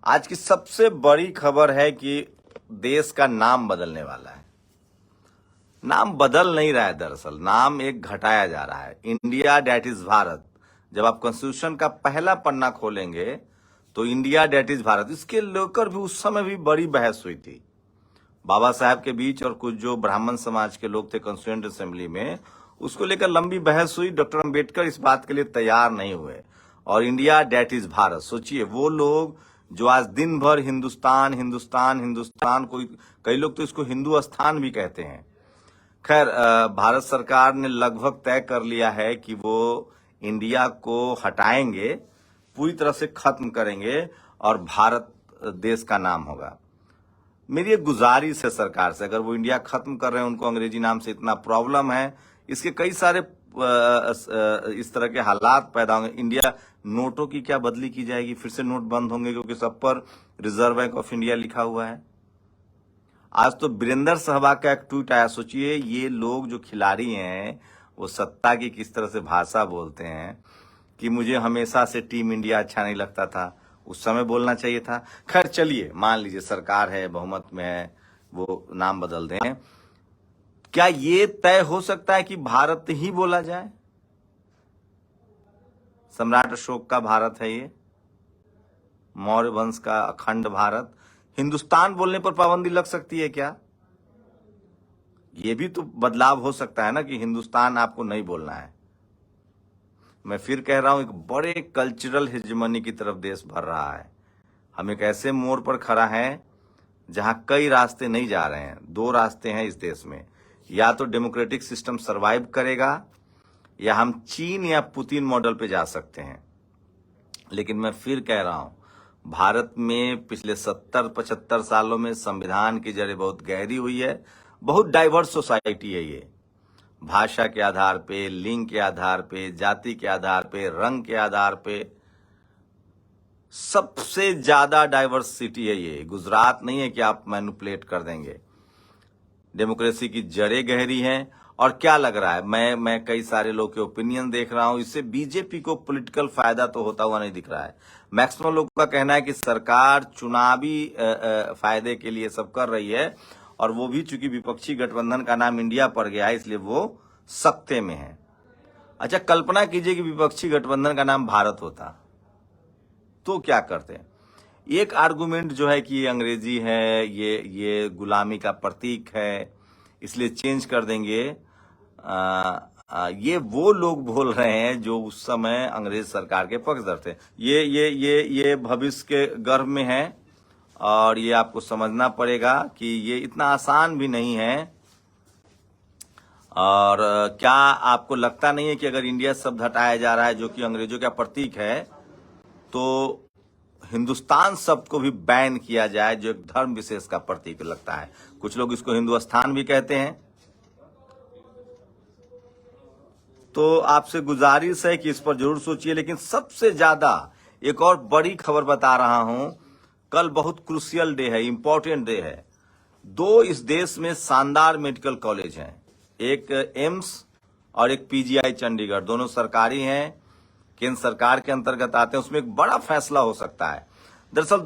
आज की सबसे बड़ी खबर है कि देश का नाम बदलने वाला है। नाम बदल नहीं रहा है, दरअसल नाम एक घटाया जा रहा है। India that is Bharat. जब आप कॉन्स्टिट्यूशन का पहला पन्ना खोलेंगे तो इंडिया डेट इज भारत, इसके लेकर भी उस समय भी बड़ी बहस हुई थी बाबा साहब के बीच और कुछ जो ब्राह्मण समाज के लोग थे कॉन्स्टिट्यूएंट असेंबली में, उसको लेकर लंबी बहस हुई। डॉक्टर अंबेडकर इस बात के लिए तैयार नहीं हुए और इंडिया डेट इज भारत। सोचिए, वो लोग जो आज दिन भर हिंदुस्तान हिंदुस्तान हिंदुस्तान, कोई कई लोग तो इसको हिंदुस्तान भी कहते हैं। खैर, भारत सरकार ने लगभग तय कर लिया है कि वो इंडिया को हटाएंगे, पूरी तरह से खत्म करेंगे और भारत देश का नाम होगा। मेरी एक गुजारिश है सरकार से, अगर वो इंडिया खत्म कर रहे हैं, उनको अंग्रेजी नाम से इतना प्रॉब्लम है, इसके कई सारे इस तरह के हालात पैदा होंगे। इंडिया नोटों की क्या बदली की जाएगी, फिर से नोट बंद होंगे क्योंकि सब पर रिजर्व बैंक ऑफ इंडिया लिखा हुआ है। आज तो वीरेंद्र सहवाग का एक ट्वीट आया। सोचिए, ये लोग जो खिलाड़ी हैं वो सत्ता की किस तरह से भाषा बोलते हैं कि मुझे हमेशा से टीम इंडिया अच्छा नहीं लगता था, उस समय बोलना चाहिए था। खैर चलिए, मान लीजिए सरकार है, बहुमत में है, वो नाम बदल दें। क्या ये तय हो सकता है कि भारत ही बोला जाए? सम्राट अशोक का भारत है ये, मौर्य वंश का अखंड भारत। हिंदुस्तान बोलने पर पाबंदी लग सकती है क्या? ये भी तो बदलाव हो सकता है ना कि हिंदुस्तान आपको नहीं बोलना है। मैं फिर कह रहा हूं, एक बड़े कल्चरल हेजेमनी की तरफ देश बढ़ रहा है। हम एक ऐसे मोड़ पर खड़ा है जहां कई रास्ते नहीं जा रहे हैं। दो रास्ते हैं इस देश में, या तो डेमोक्रेटिक सिस्टम सरवाइव करेगा या हम चीन या पुतिन मॉडल पे जा सकते हैं। लेकिन मैं फिर कह रहा हूं, भारत में पिछले 70-75 सालों में संविधान की जड़ें बहुत गहरी हुई है। बहुत डाइवर्स सोसाइटी है ये, भाषा के आधार पे, लिंग के आधार पे, जाति के आधार पे, रंग के आधार पे सबसे ज्यादा डाइवर्सिटी है ये। गुजरात नहीं है कि आप मैनिपुलेट कर देंगे। डेमोक्रेसी की जड़ें गहरी हैं। और क्या लग रहा है, मैं कई सारे लोग के ओपिनियन देख रहा हूं, इससे बीजेपी को पॉलिटिकल फायदा तो होता हुआ नहीं दिख रहा है। मैक्सिमम लोगों का कहना है कि सरकार चुनावी फायदे के लिए सब कर रही है, और वो भी चूंकि विपक्षी गठबंधन का नाम इंडिया पड़ गया है इसलिए वो सत्ते में है। अच्छा, कल्पना कीजिए कि विपक्षी गठबंधन का नाम भारत होता तो क्या करते हैं? एक आर्गुमेंट जो है कि ये अंग्रेजी है, ये गुलामी का प्रतीक है, इसलिए चेंज कर देंगे। ये वो लोग बोल रहे हैं जो उस समय अंग्रेज सरकार के पक्षधर थे। ये भविष्य के गर्भ में है और ये आपको समझना पड़ेगा कि ये इतना आसान भी नहीं है। और क्या आपको लगता नहीं है कि अगर इंडिया शब्द हटाया जा रहा है जो कि अंग्रेजों का प्रतीक है, तो हिंदुस्तान शब्द को भी बैन किया जाए जो एक धर्म विशेष का प्रतीक लगता है? कुछ लोग इसको हिंदुस्तान भी कहते हैं। तो आपसे गुजारिश है कि इस पर जरूर सोचिए। लेकिन सबसे ज्यादा एक और बड़ी खबर बता रहा हूं, कल बहुत क्रूशियल डे है, इंपॉर्टेंट डे है। दो इस देश में शानदार मेडिकल कॉलेज हैं, एक एम्स और एक पीजीआई चंडीगढ़। दोनों सरकारी हैं, केंद्र सरकार के अंतर्गत आते हैं। उसमें एक बड़ा फैसला हो सकता है। दरअसल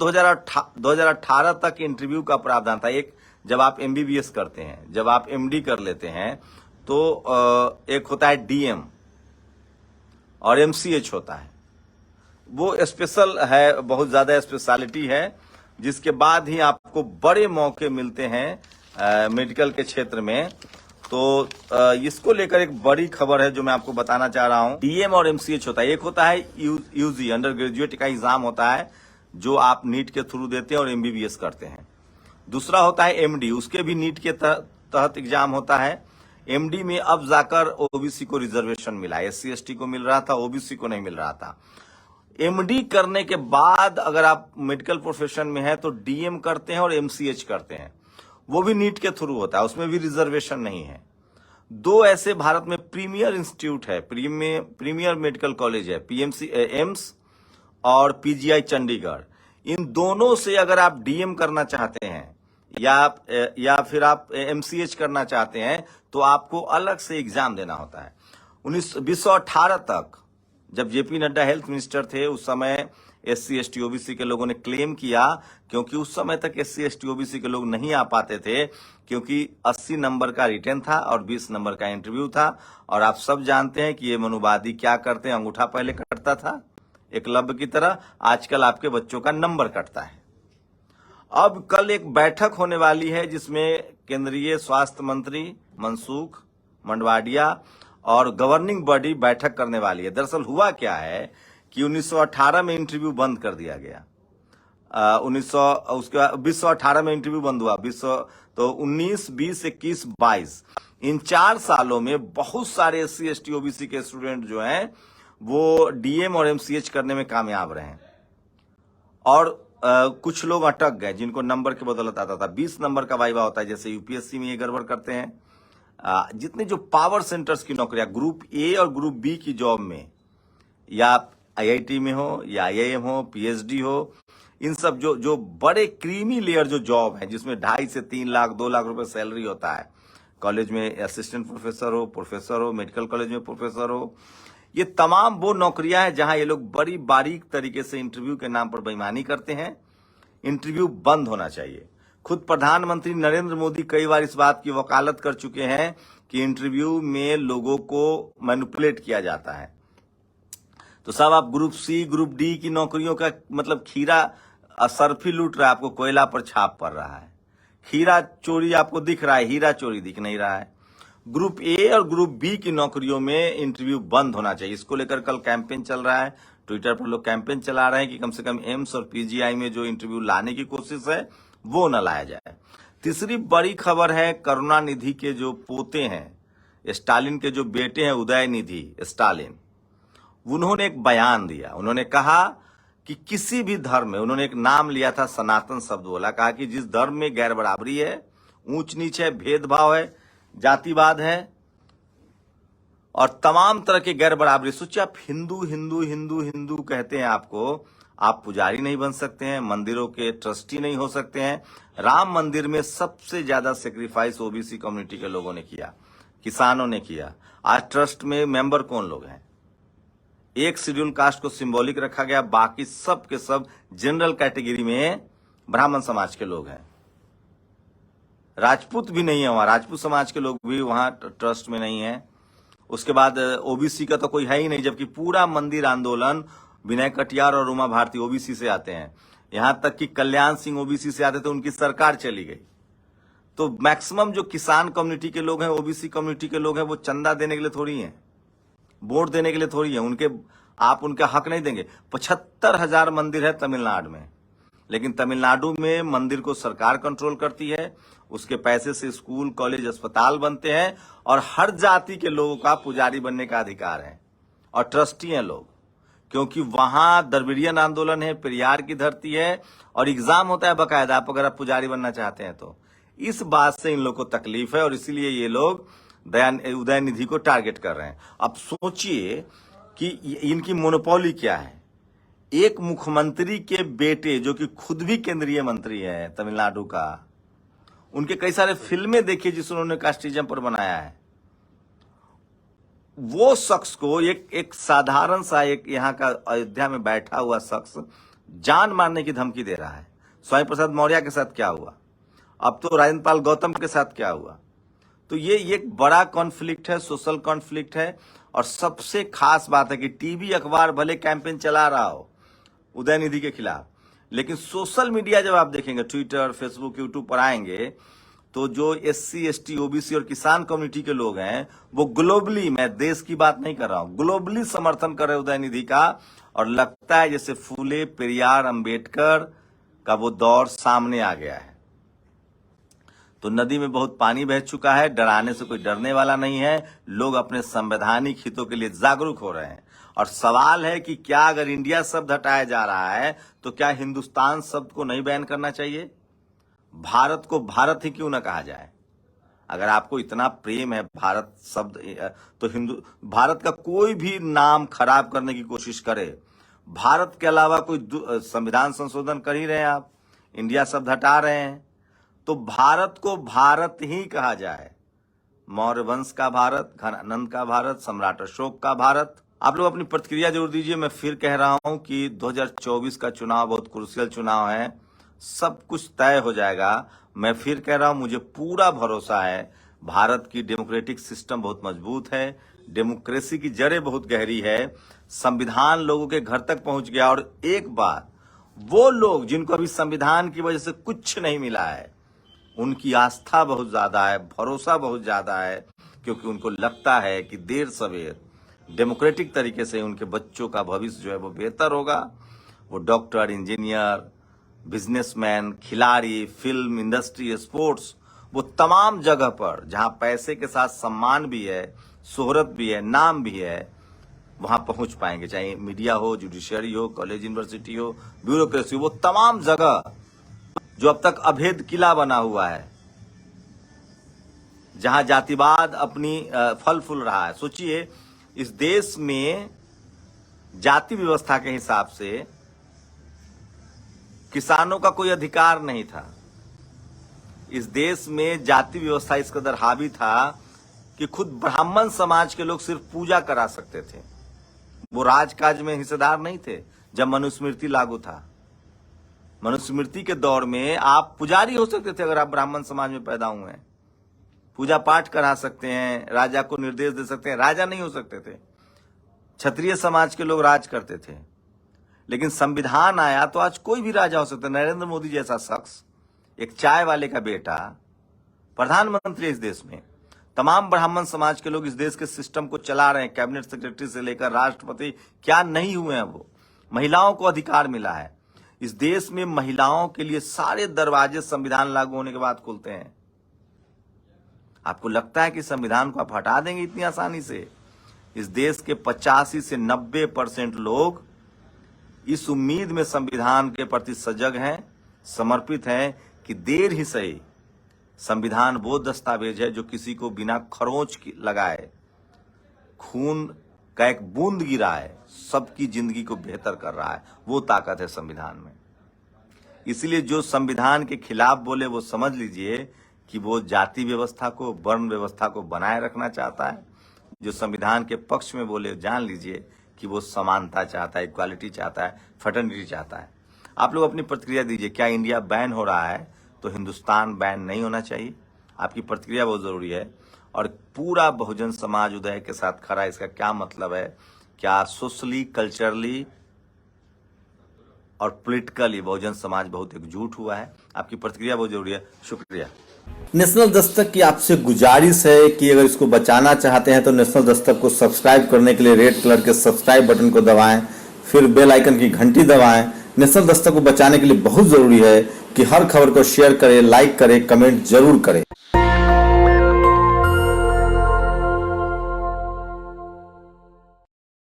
2018 तक इंटरव्यू का प्रावधान था। एक, जब आप एमबीबीएस करते हैं, जब आप एमडी कर लेते हैं, तो एक होता है डीएम और एमसीएच होता है। वो स्पेशल है, बहुत ज्यादा स्पेशलिटी है, जिसके बाद ही आपको बड़े मौके मिलते हैं मेडिकल के क्षेत्र में। तो इसको लेकर एक बड़ी खबर है जो मैं आपको बताना चाह रहा हूं। डीएम और एमसीएच होता है। एक होता है यूजी, अंडर ग्रेजुएट का एग्जाम होता है जो आप नीट के थ्रू देते हैं और एमबीबीएस करते हैं। दूसरा होता है एमडी, उसके भी नीट के तहत एग्जाम होता है। एमडी में अब जाकर ओबीसी को रिजर्वेशन मिला, एससी एसटी को मिल रहा था, ओबीसी को नहीं मिल रहा था। एमडी करने के बाद अगर आप मेडिकल प्रोफेशन में हैं तो डीएम करते हैं और एमसीएच करते हैं, वो भी नीट के थ्रू होता है, उसमें भी रिजर्वेशन नहीं है। दो ऐसे भारत में प्रीमियर इंस्टीट्यूट है, प्रीमियर मेडिकल कॉलेज है, पीएमसी एम्स और पीजीआई चंडीगढ़। इन दोनों से अगर आप डीएम करना चाहते हैं या फिर आप एमसीएच करना चाहते हैं तो आपको अलग से एग्जाम देना होता है। 1918 तक जब जेपी नड्डा हेल्थ मिनिस्टर थे उस समय SC ST OBC के लोगों ने क्लेम किया, क्योंकि उस समय तक SC ST OBC के लोग नहीं आ पाते थे, क्योंकि 80 नंबर का रिटर्न था और 20 नंबर का इंटरव्यू था। और आप सब जानते हैं कि ये मनुवादी क्या करते हैं, अंगूठा पहले कटता था एकलव्य की तरह, आजकल आपके बच्चों का नंबर कटता है। अब कल एक बैठक होने वाली है जिसमें केंद्रीय स्वास्थ्य मंत्री मनसुख मंडवाडिया और गवर्निंग बॉडी बैठक करने वाली है। दरअसल हुआ क्या है कि 1918 में इंटरव्यू बंद कर दिया गया। 2018 में इंटरव्यू बंद हुआ। 19, 20, 21, 22 इन 4 सालों में बहुत सारे SC ST OBC के स्टूडेंट जो हैं वो DM और MCH करने में कामयाब रहे हैं, और कुछ लोग अटक गए जिनको नंबर की बदौलत आता था। 20 नंबर का वाइवा होता है, जैसे UPSC में ये गड़बड़ करते हैं। जितने जो पावर सेंटर्स की नौकरियां ग्रुप A और ग्रुप B की जॉब में, या IIT में हो या IIM हो, PhD हो, इन सब जो बड़े क्रीमी लेयर जो जॉब है जिसमें 2.5 से 3 लाख 2 लाख रुपए सैलरी होता है, कॉलेज में असिस्टेंट प्रोफेसर हो, मेडिकल कॉलेज में प्रोफेसर हो, ये तमाम वो नौकरियां हैं जहां ये लोग बड़ी बारीक तरीके से इंटरव्यू के नाम पर बेईमानी करते हैं। इंटरव्यू बंद होना चाहिए। खुद प्रधानमंत्री नरेंद्र मोदी कई बार इस बात की वकालत कर चुके हैं कि इंटरव्यू में लोगों को मैनिपुलेट किया जाता है। तो साहब आप ग्रुप C, ग्रुप D की नौकरियों का मतलब खीरा असरफी लूट रहा है, आपको कोयला पर छाप पड़ रहा है। खीरा चोरी आपको दिख रहा है, हीरा चोरी दिख नहीं रहा है। ग्रुप A और ग्रुप B की नौकरियों में इंटरव्यू बंद होना चाहिए। इसको लेकर कल कैंपेन चल रहा है, ट्विटर पर लोग कैंपेन चला रहे हैं कि कम से कम एम्स और PGI में जो इंटरव्यू लाने की कोशिश है वो न लाया जाए। तीसरी बड़ी खबर है करुणानिधि के जो पोते हैं, स्टालिन के जो बेटे हैं उदयनिधि स्टालिन, उन्होंने एक बयान दिया। उन्होंने कहा कि किसी भी धर्म में, उन्होंने एक नाम लिया था, सनातन शब्द बोला, कहा कि जिस धर्म में गैर बराबरी है, ऊंच नीच है, भेदभाव है, जातिवाद है और तमाम तरह के गैर बराबरी, सोचिए आप हिंदू हिंदू हिंदू हिंदू कहते हैं आपको, आप पुजारी नहीं बन सकते हैं, मंदिरों के ट्रस्टी नहीं हो सकते हैं। राम मंदिर में सबसे ज्यादा सेक्रीफाइस OBC कम्युनिटी के लोगों ने किया, किसानों ने किया। आज ट्रस्ट में मेंबर कौन लोग हैं? एक शेड्यूल कास्ट को सिंबॉलिक रखा गया, बाकी सब के सब जनरल कैटेगरी में ब्राह्मण समाज के लोग हैं। राजपूत भी नहीं है वहां, राजपूत समाज के लोग भी वहां ट्रस्ट में नहीं है। उसके बाद OBC का तो कोई है ही नहीं, जबकि पूरा मंदिर आंदोलन विनय कटियार और उमा भारती OBC से आते हैं। यहां तक कि कल्याण सिंह OBC से आते थे, उनकी सरकार चली गई। तो मैक्सिमम जो किसान कम्युनिटी के लोग हैं, OBC कम्युनिटी के लोग हैं, वो चंदा देने के लिए थोड़ी है, वोट देने के लिए थोड़ी है, आप उनका हक नहीं देंगे। 75,000 मंदिर है तमिलनाडु में, लेकिन तमिलनाडु में मंदिर को सरकार कंट्रोल करती है, उसके पैसे से स्कूल, कॉलेज, अस्पताल बनते हैं और हर जाति के लोगों का पुजारी बनने का अधिकार है और ट्रस्टी हैं लोग, क्योंकि वहां द्रविड़ियन आंदोलन है, पेरियार की धरती है और एग्जाम होता है बाकायदा, आप अगर आप पुजारी बनना चाहते हैं तो। इस बात से इन लोग को तकलीफ है और इसीलिए ये लोग उदयनिधि को टारगेट कर रहे हैं। अब सोचिए कि इनकी मोनोपोली क्या है। एक मुख्यमंत्री के बेटे जो कि खुद भी केंद्रीय मंत्री है तमिलनाडु का, उनके कई सारे फिल्में देखिए जिस उन्होंने कास्टिज्म पर बनाया है। वो शख्स को एक साधारण सा एक यहाँ का अयोध्या में बैठा हुआ शख्स जान मारने की धमकी दे रहा है। स्वामी प्रसाद मौर्य के साथ क्या हुआ, अब तो राजेंद्र पाल गौतम के साथ क्या हुआ। तो ये एक बड़ा कॉन्फ्लिक्ट है, सोशल कॉन्फ्लिक्ट है। और सबसे खास बात है कि टीवी अखबार भले कैंपेन चला रहा हो उदयनिधि के खिलाफ, लेकिन सोशल मीडिया जब आप देखेंगे, ट्विटर, फेसबुक, यूट्यूब पर आएंगे, तो जो SC ST OBC और किसान कम्युनिटी के लोग हैं वो ग्लोबली, मैं देश की बात नहीं कर रहा हूं, ग्लोबली समर्थन कर रहे उदयनिधि का। और लगता है जैसे फूले पेरियार अंबेडकर का वो दौर सामने आ गया है। तो नदी में बहुत पानी बह चुका है, डराने से कोई डरने वाला नहीं है। लोग अपने संवैधानिक हितों के लिए जागरूक हो रहे हैं। और सवाल है कि क्या अगर इंडिया शब्द हटाया जा रहा है तो क्या हिंदुस्तान शब्द को नहीं बैन करना चाहिए? भारत को भारत ही क्यों ना कहा जाए? अगर आपको इतना प्रेम है भारत शब्द, तो भारत का कोई भी नाम खराब करने की कोशिश करे, भारत के अलावा कोई संविधान संशोधन कर ही रहे हैं आप, इंडिया शब्द हटा रहे हैं, तो भारत को भारत ही कहा जाए। मौर्य वंश का भारत, घनानंद का भारत, सम्राट अशोक का भारत, आप लोग अपनी प्रतिक्रिया जरूर दीजिए। मैं फिर कह रहा हूं कि 2024 का चुनाव बहुत क्रूशियल चुनाव है, सब कुछ तय हो जाएगा। मैं फिर कह रहा हूं, मुझे पूरा भरोसा है, भारत की डेमोक्रेटिक सिस्टम बहुत मजबूत है, डेमोक्रेसी की जड़ें बहुत गहरी है, संविधान लोगों के घर तक पहुंच गया। और एक बात, वो लोग जिनको अभी संविधान की वजह से कुछ नहीं मिला है, उनकी आस्था बहुत ज्यादा है, भरोसा बहुत ज्यादा है, क्योंकि उनको लगता है कि देर सवेर डेमोक्रेटिक तरीके से उनके बच्चों का भविष्य जो है वो बेहतर होगा। वो डॉक्टर, इंजीनियर, बिजनेसमैन, खिलाड़ी, फिल्म इंडस्ट्री, स्पोर्ट्स, वो तमाम जगह पर जहां पैसे के साथ सम्मान भी है, शोहरत भी है, नाम भी है, वहां पहुंच पाएंगे। चाहे मीडिया हो, जुडिशियरी हो, कॉलेज यूनिवर्सिटी हो, ब्यूरोक्रेसी हो, वो तमाम जगह जो अब तक अभेद किला बना हुआ है, जहां जातिवाद अपनी फल फूल रहा है। सोचिए, इस देश में जाति व्यवस्था के हिसाब से किसानों का कोई अधिकार नहीं था। इस देश में जाति व्यवस्था इस कदर हावी था कि खुद ब्राह्मण समाज के लोग सिर्फ पूजा करा सकते थे, वो राजकाज में हिस्सेदार नहीं थे। जब मनुस्मृति लागू था, मनुस्मृति के दौर में आप पुजारी हो सकते थे अगर आप ब्राह्मण समाज में पैदा हुए हैं, पूजा पाठ करा सकते हैं, राजा को निर्देश दे सकते हैं, राजा नहीं हो सकते थे। क्षत्रिय समाज के लोग राज करते थे। लेकिन संविधान आया तो आज कोई भी राजा हो सकता है। नरेंद्र मोदी जैसा शख्स, एक चाय वाले का बेटा, प्रधानमंत्री इस देश में, तमाम ब्राह्मण समाज के लोग इस देश के सिस्टम को चला रहे हैं, कैबिनेट सेक्रेटरी से लेकर राष्ट्रपति, क्या नहीं हुए हैं वो। महिलाओं को अधिकार मिला है इस देश में। महिलाओं के लिए सारे दरवाजे संविधान लागू होने के बाद खुलते हैं। आपको लगता है कि संविधान को आप हटा देंगे इतनी आसानी से? इस देश के 85 से 90% लोग इस उम्मीद में संविधान के प्रति सजग हैं, समर्पित हैं कि देर ही सही, संविधान वो दस्तावेज है जो किसी को बिना खरोंच लगाए, खून का एक बूंद गिराए, सबकी जिंदगी को बेहतर कर रहा है। वो ताकत है संविधान में। इसलिए जो संविधान के खिलाफ बोले वो समझ लीजिए कि वो जाति व्यवस्था को, वर्ण व्यवस्था को बनाए रखना चाहता है। जो संविधान के पक्ष में बोले, जान लीजिए कि वो समानता चाहता है, इक्वालिटी चाहता है, फ्रेटर्निटी चाहता है। आप लोग अपनी प्रतिक्रिया दीजिए। क्या इंडिया बैन हो रहा है तो हिंदुस्तान बैन नहीं होना चाहिए? आपकी प्रतिक्रिया बहुत जरूरी है। और पूरा बहुजन समाज उदय के साथ खड़ा है, इसका क्या मतलब है? क्या सोशली, कल्चरली और पॉलिटिकली बहुजन समाज बहुत एकजुट हुआ है? आपकी प्रतिक्रिया बहुत जरूरी है। शुक्रिया। नेशनल दस्तक की आपसे गुजारिश है कि अगर इसको बचाना चाहते हैं तो नेशनल दस्तक को सब्सक्राइब करने के लिए रेड कलर के सब्सक्राइब बटन को दबाएं, फिर बेल आइकन की घंटी दबाएं। नेशनल दस्तक को बचाने के लिए बहुत जरूरी है कि हर खबर को शेयर करें, लाइक करें, कमेंट जरूर करें।